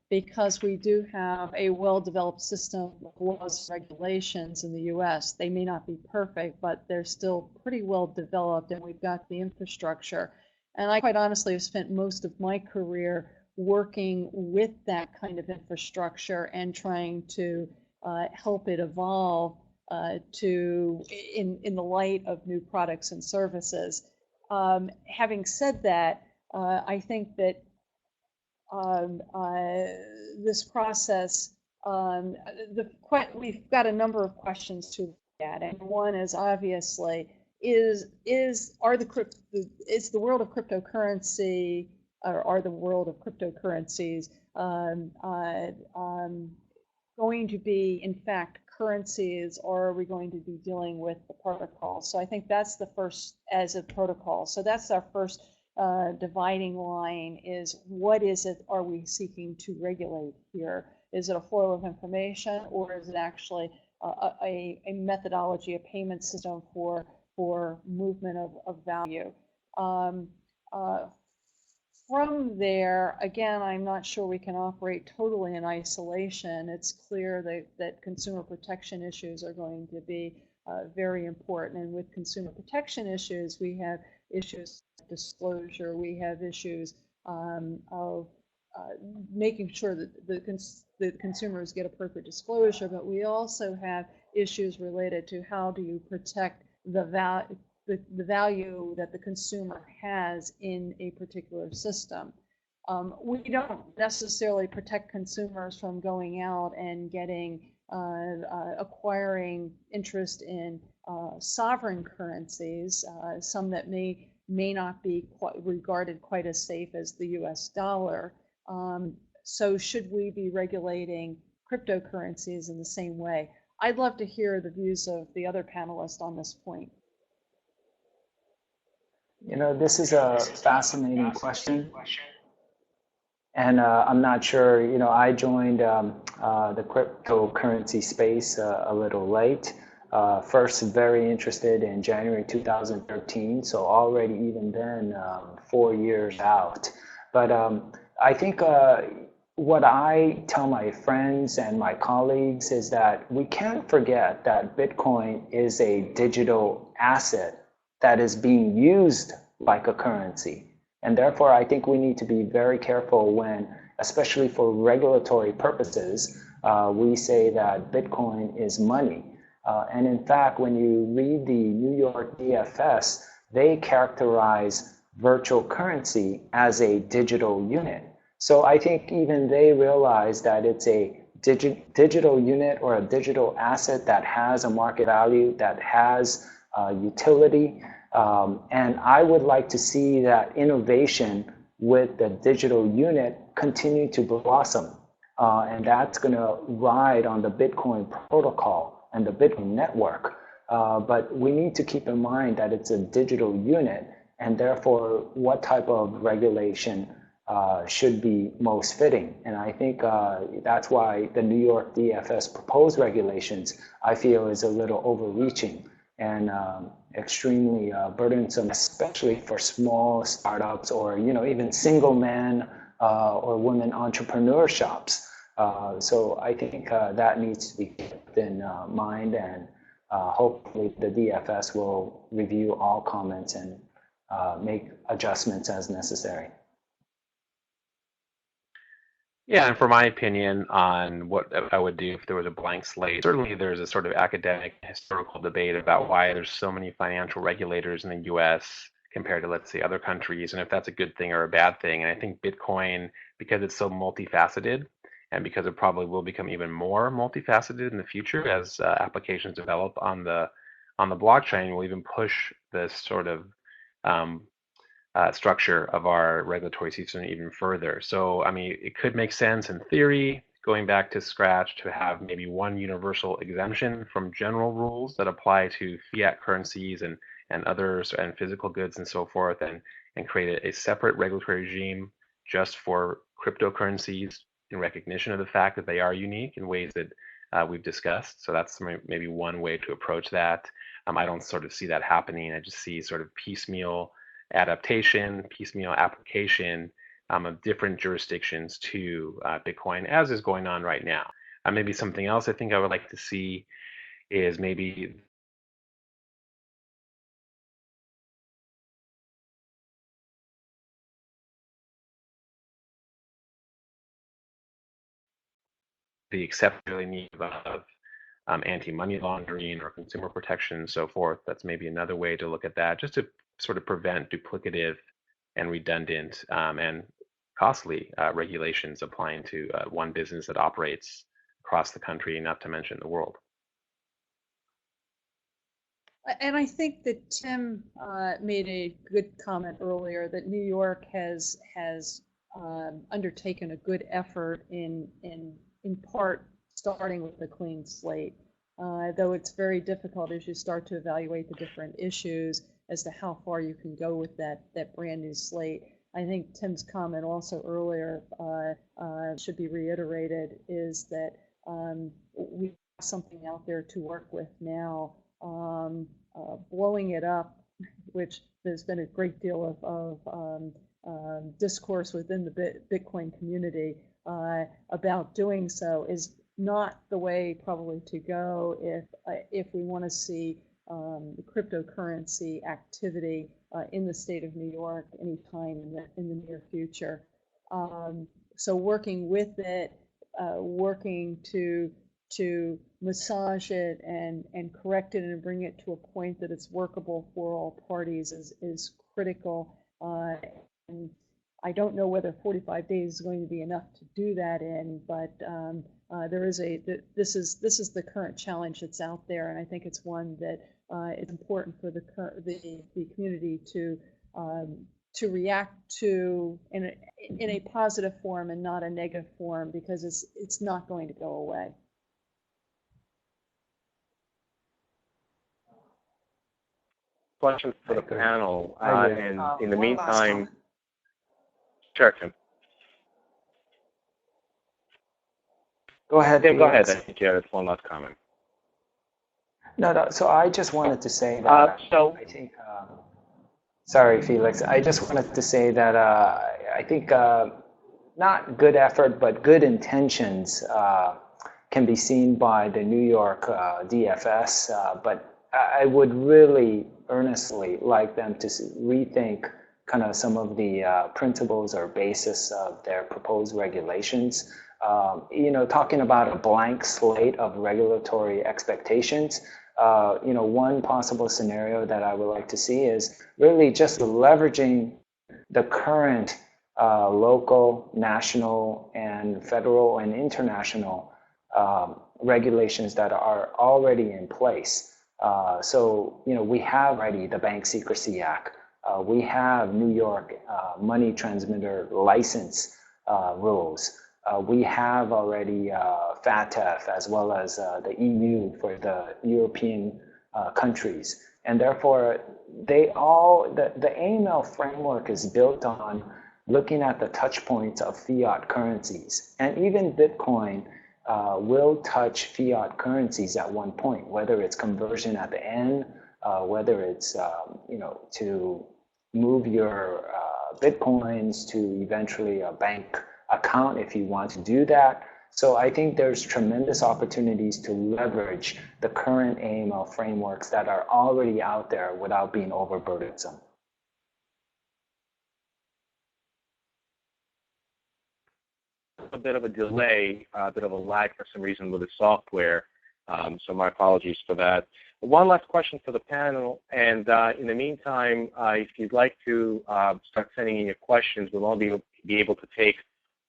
because we do have a well-developed system of laws and regulations in the US. They may not be perfect, but they're still pretty well developed, and we've got the infrastructure. And I quite honestly have spent most of my career working with that kind of infrastructure and trying to help it evolve in the light of new products and services. Having said that, I think that this process, we've got a number of questions to look at, and one is obviously is the world of cryptocurrency, or are the world of cryptocurrencies going to be in fact currencies, or are we going to be dealing with the protocol? So I think that's the first, as a protocol. So that's our first dividing line, is what is it are we seeking to regulate here? Is it a flow of information, or is it actually a methodology, a payment system for movement of value? From there, again, I'm not sure we can operate totally in isolation. It's clear that consumer protection issues are going to be very important. And with consumer protection issues, we have issues of disclosure. We have issues of making sure that the consumers get appropriate disclosure, but we also have issues related to how do you protect the value that the consumer has in a particular system. We don't necessarily protect consumers from going out and getting acquiring interest in sovereign currencies, some that may not be regarded quite as safe as the US dollar. So should we be regulating cryptocurrencies in the same way? I'd love to hear the views of the other panelists on this point. You know, this is a fascinating question. And I'm not sure, you know, I joined the cryptocurrency space a little late. First, very interested in January 2013, so already even then 4 years out. But I think what I tell my friends and my colleagues is that we can't forget that Bitcoin is a digital asset that is being used like a currency. And therefore, I think we need to be very careful when, especially for regulatory purposes, we say that Bitcoin is money. And in fact, when you read the New York DFS, they characterize virtual currency as a digital unit. So I think even they realize that it's a digital unit or a digital asset that has a market value, that has utility. And I would like to see that innovation with the digital unit continue to blossom. And that's going to ride on the Bitcoin protocol and the Bitcoin network. But we need to keep in mind that it's a digital unit, and therefore what type of regulation should be most fitting. And I think that's why the New York DFS proposed regulations, I feel, is a little overreaching and extremely burdensome, especially for small startups or even single man or women entrepreneur shops. So I think that needs to be kept in mind, and hopefully the DFS will review all comments and make adjustments as necessary. Yeah, and for my opinion on what I would do if there was a blank slate, certainly there's a sort of academic historical debate about why there's so many financial regulators in the US compared to, let's say, other countries, and if that's a good thing or a bad thing. And I think Bitcoin, because it's so multifaceted, and because it probably will become even more multifaceted in the future as applications develop on the blockchain, will even push this sort of structure of our regulatory system even further. So, I mean, it could make sense in theory, going back to scratch, to have maybe one universal exemption from general rules that apply to fiat currencies and others and physical goods and so forth, and create a separate regulatory regime just for cryptocurrencies in recognition of the fact that they are unique in ways that we've discussed. So that's maybe one way to approach that. I don't sort of see that happening. I just see sort of piecemeal adaptation, piecemeal application of different jurisdictions to Bitcoin, as is going on right now. Maybe something else I think I would like to see is maybe the acceptability need of anti-money laundering or consumer protection and so forth. That's maybe another way to look at that, just to sort of prevent duplicative and redundant and costly regulations applying to one business that operates across the country, not to mention the world. And I think that Tim made a good comment earlier that New York has undertaken a good effort in part starting with a clean slate, though it's very difficult as you start to evaluate the different issues as to how far you can go with that brand new slate. I think Tim's comment also earlier should be reiterated, is that we have something out there to work with now. Blowing it up, which there's been a great deal of discourse within the Bitcoin community about doing so, is not the way probably to go if we want to see the cryptocurrency activity in the state of New York anytime in the near future. So working with it, working to massage it and correct it and bring it to a point that it's workable for all parties is critical. And I don't know whether 45 days is going to be enough to do that in, but this is the current challenge that's out there, and I think it's one that is important for the community to react to in a positive form and not a negative form, because it's not going to go away. Questions for the panel, and in the meantime, sure, Tim. Go ahead. Tim, go ahead. I think you had one last comment. No. So I just wanted to say that I think. Sorry, Felix. I just wanted to say that I think not good effort, but good intentions can be seen by the New York DFS. But I would really earnestly like them to rethink kind of some of the principles or basis of their proposed regulations. Talking about a blank slate of regulatory expectations, one possible scenario that I would like to see is really just leveraging the current local, national, and federal and international regulations that are already in place. So, we have already the Bank Secrecy Act. We have New York money transmitter license rules. We have already FATF as well as the EU for the European countries. And therefore, the AML framework is built on looking at the touch points of fiat currencies. And even Bitcoin will touch fiat currencies at one point, whether it's conversion at the end, whether it's, to move your Bitcoins to eventually a bank account if you want to do that. So I think there's tremendous opportunities to leverage the current AML frameworks that are already out there without being overburdensome. A bit of a delay, a bit of a lag for some reason with the software, so my apologies for that. One last question for the panel, and in the meantime, if you'd like to start sending in your questions, we'll only be able to take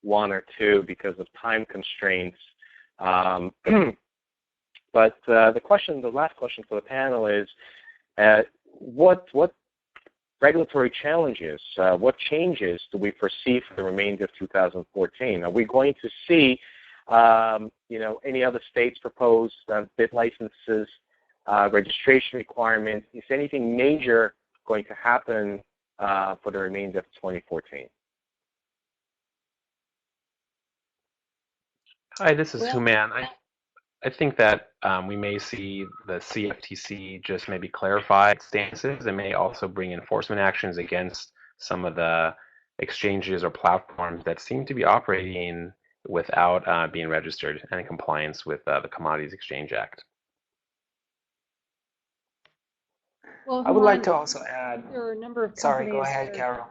one or two because of time constraints. But the last question for the panel is, what regulatory challenges, what changes do we foresee for the remainder of 2014? Are we going to see, any other states propose bit licenses, registration requirements? Is anything major going to happen for the remainder of 2014? Hi, this is Human. I think that we may see the CFTC just maybe clarify its stances and may also bring enforcement actions against some of the exchanges or platforms that seem to be operating without being registered and in compliance with the Commodities Exchange Act. Well, I would like to also add. There are a number of companies. Sorry, go ahead, Carol.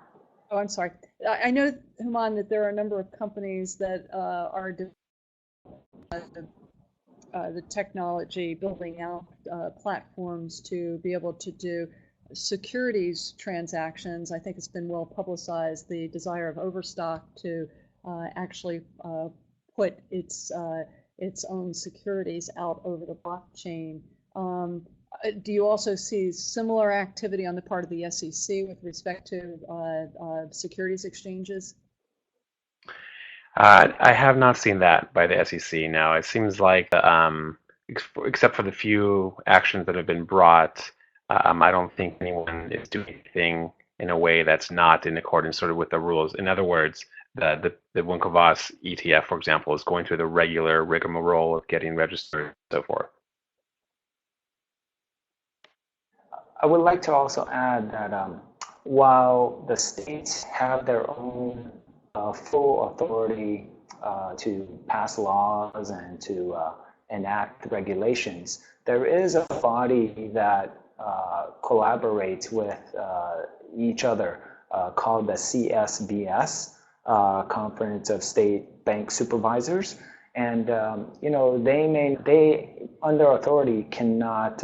Oh, I'm sorry. I know, Human, that there are a number of companies that are the technology, building out platforms to be able to do securities transactions. I think it's been well publicized, the desire of Overstock to actually put its own securities out over the blockchain. Do you also see similar activity on the part of the SEC with respect to securities exchanges? I have not seen that by the SEC. Now, it seems like, except for the few actions that have been brought, I don't think anyone is doing anything in a way that's not in accordance sort of with the rules. In other words, the Winklevoss ETF, for example, is going through the regular rigmarole of getting registered and so forth. I would like to also add that while the states have their own full authority to pass laws and to enact regulations, there is a body that collaborates with each other called the CSBS, Conference of State Bank Supervisors. And, they under authority cannot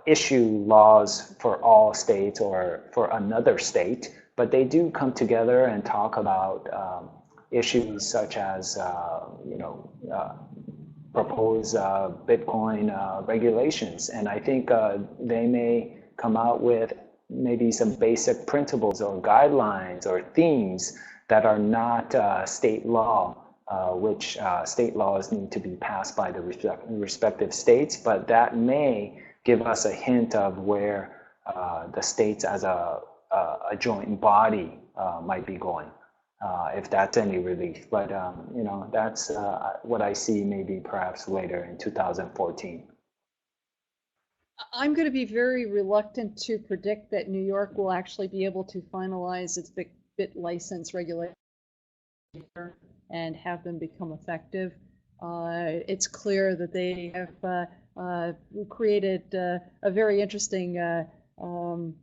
issue laws for all states or for another state, but they do come together and talk about issues such as, propose Bitcoin regulations. And I think they may come out with maybe some basic principles or guidelines or themes that are not state law, which state laws need to be passed by the respective states, but that may give us a hint of where the states as a joint body might be going, if that's any relief. But, that's what I see maybe perhaps later in 2014. I'm going to be very reluctant to predict that New York will actually be able to finalize its bit license regulations and have them become effective. It's clear that they have created a very interesting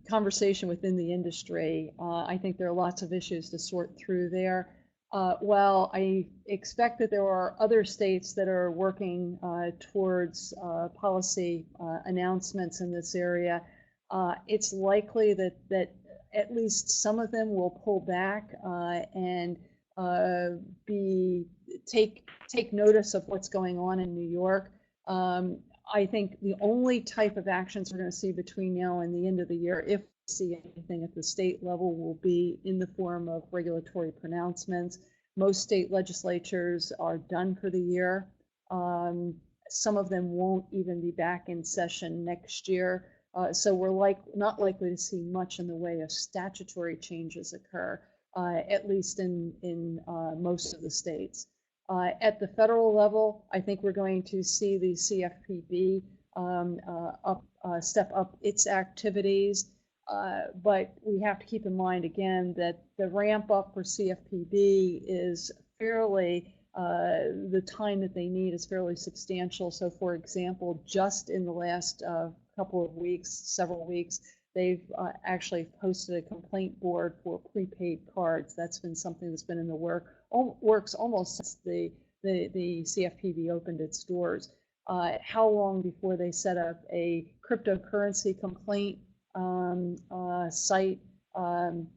conversation within the industry. I think there are lots of issues to sort through there. Well, I expect that there are other states that are working towards policy announcements in this area. It's likely that at least some of them will pull back and take notice of what's going on in New York. I think the only type of actions we're going to see between now and the end of the year, if we see anything at the state level, will be in the form of regulatory pronouncements. Most state legislatures are done for the year. Some of them won't even be back in session next year. So we're not likely to see much in the way of statutory changes occur, at least in most of the states. At the federal level, I think we're going to see the CFPB step up its activities, but we have to keep in mind again that the ramp up for CFPB is fairly, the time that they need is fairly substantial. So for example, just in the last couple of weeks, several weeks, they've actually posted a complaint board for prepaid cards. That's been something that's been in the works almost since the CFPB opened its doors. How long before they set up a cryptocurrency complaint site? I'm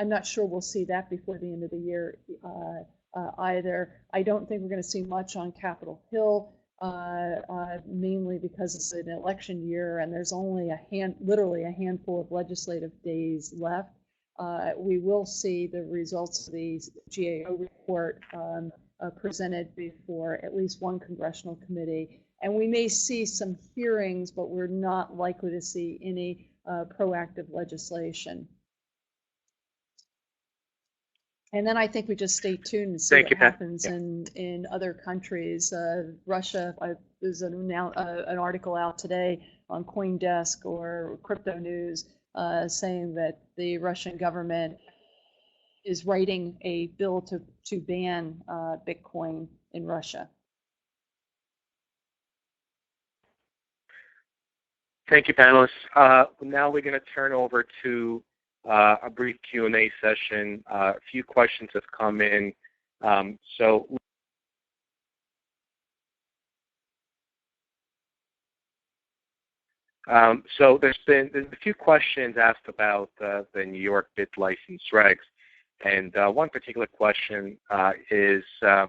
not sure we'll see that before the end of the year either. I don't think we're going to see much on Capitol Hill. Mainly because it's an election year and there's only literally a handful of legislative days left. We will see the results of the GAO report presented before at least one congressional committee. And we may see some hearings, but we're not likely to see any proactive legislation. And then I think we just stay tuned and see what happens in other countries. Russia, there's an article out today on CoinDesk or Crypto News saying that the Russian government is writing a bill to ban Bitcoin in Russia. Thank you, panelists. Now we're going to turn over to a brief Q&A session. A few questions have come in. So there's a few questions asked about the New York bit license regs, and one particular question is the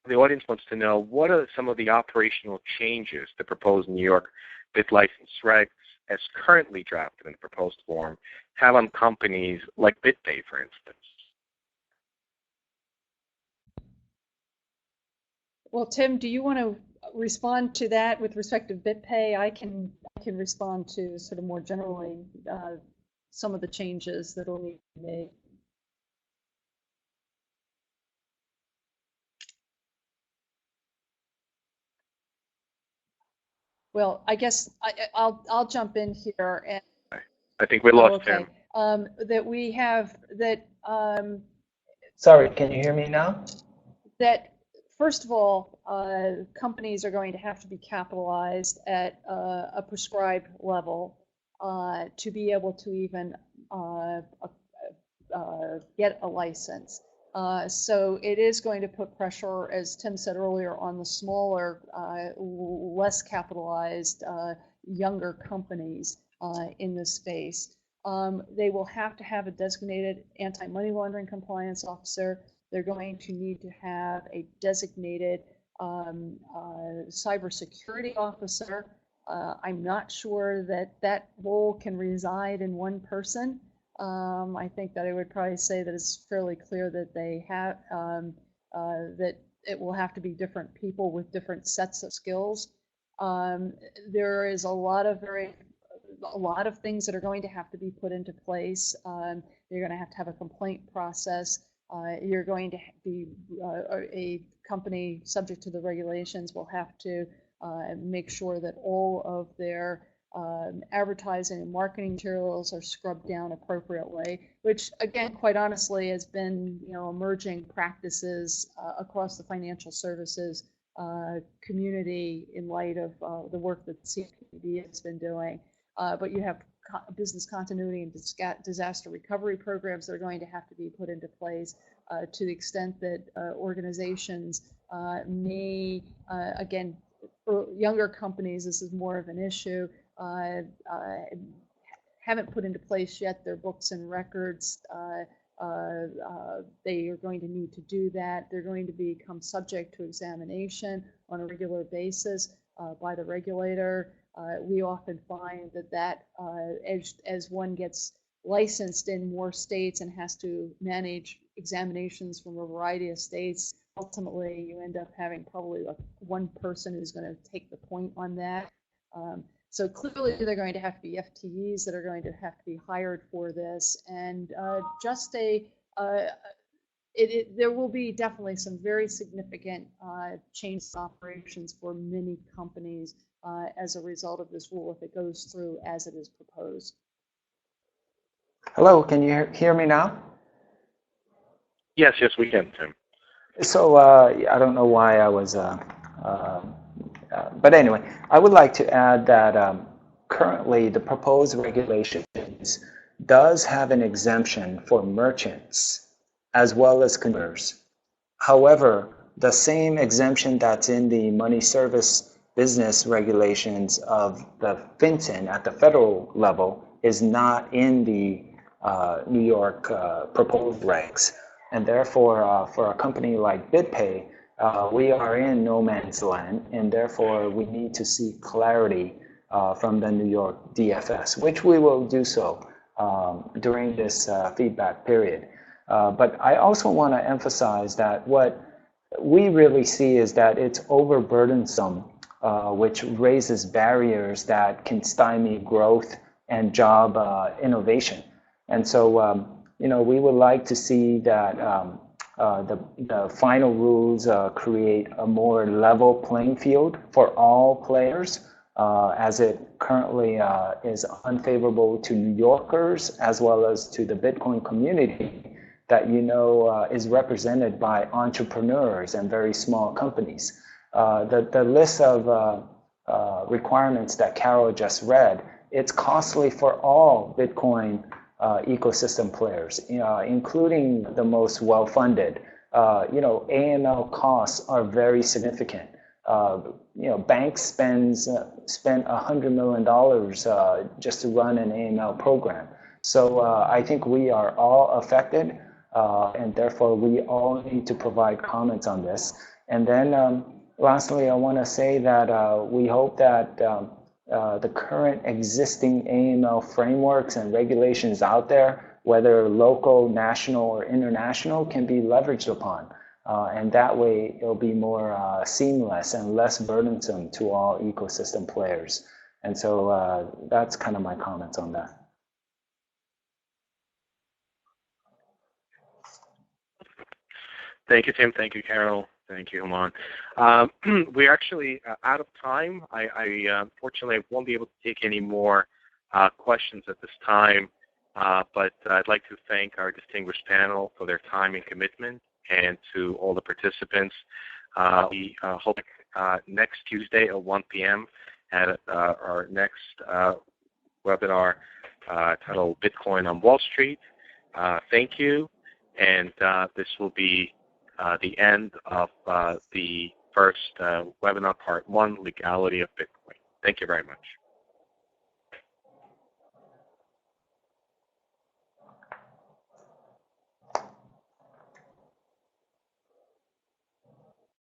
audience wants to know what are some of the operational changes the proposed New York bit license regs, as currently drafted in the proposed form, have on companies like BitPay, for instance? Well, Tim, do you want to respond to that with respect to BitPay? I can respond to sort of more generally some of the changes that will need to be made. Well, I guess I'll jump in here. And I think we lost him. That we have that. Sorry, can you hear me now? That first of all, companies are going to have to be capitalized at a prescribed level to be able to even get a license. So it is going to put pressure, as Tim said earlier, on the smaller, less capitalized, younger companies in this space. They will have to have a designated anti-money laundering compliance officer. They're going to need to have a designated cybersecurity officer. I'm not sure that role can reside in one person. I think that I would probably say that it's fairly clear that they have that it will have to be different people with different sets of skills. There is a lot of things that are going to have to be put into place. You're going to have a complaint process. You're going to be a company subject to the regulations will have to make sure that all of their advertising and marketing materials are scrubbed down appropriately, which again, quite honestly, has been emerging practices across the financial services community in light of the work that CFPB has been doing. but you have business continuity and disaster recovery programs that are going to have to be put into place to the extent that organizations may, again, for younger companies, this is more of an issue, haven't put into place yet their books and records. They are going to need to do that. They're going to become subject to examination on a regular basis by the regulator. We often find that as one gets licensed in more states and has to manage examinations from a variety of states, ultimately you end up having probably like one person who's going to take the point on that. So clearly they're going to have to be FTEs that are going to have to be hired for this, and just there will be definitely some very significant change in operations for many companies as a result of this rule if it goes through as it is proposed. Hello, can you hear me now? Yes, we can, Tim. So I don't know why I was, but anyway, I would like to add that currently the proposed regulations does have an exemption for merchants as well as consumers. However, the same exemption that's in the money service business regulations of the FinCEN at the federal level is not in the New York proposed regs. And therefore, for a company like BitPay, we are in no man's land, and therefore we need to seek clarity from the New York DFS, which we will do so during this feedback period. But I also want to emphasize that what we really see is that it's overburdensome, which raises barriers that can stymie growth and job innovation. And so, we would like to see that the final rules create a more level playing field for all players, as it currently is unfavorable to New Yorkers as well as to the Bitcoin community that is represented by entrepreneurs and very small companies. The list of requirements that Carol just read, it's costly for all Bitcoin ecosystem players, including the most well-funded. AML costs are very significant. Banks spend $100 million just to run an AML program. So I think we are all affected, and therefore we all need to provide comments on this. And then lastly, I want to say that we hope that the current existing AML frameworks and regulations out there, whether local, national, or international, can be leveraged upon. And that way it'll be more seamless and less burdensome to all ecosystem players. And so that's kind of my comments on that. Thank you, Tim. Thank you, Carol. Thank you, Iman. We're actually out of time. I unfortunately won't be able to take any more questions at this time, but I'd like to thank our distinguished panel for their time and commitment, and to all the participants. We hope next Tuesday at 1 p.m. at our next webinar titled Bitcoin on Wall Street. Thank you, and this will be the end of the first webinar, part 1, Legality of Bitcoin. Thank you very much.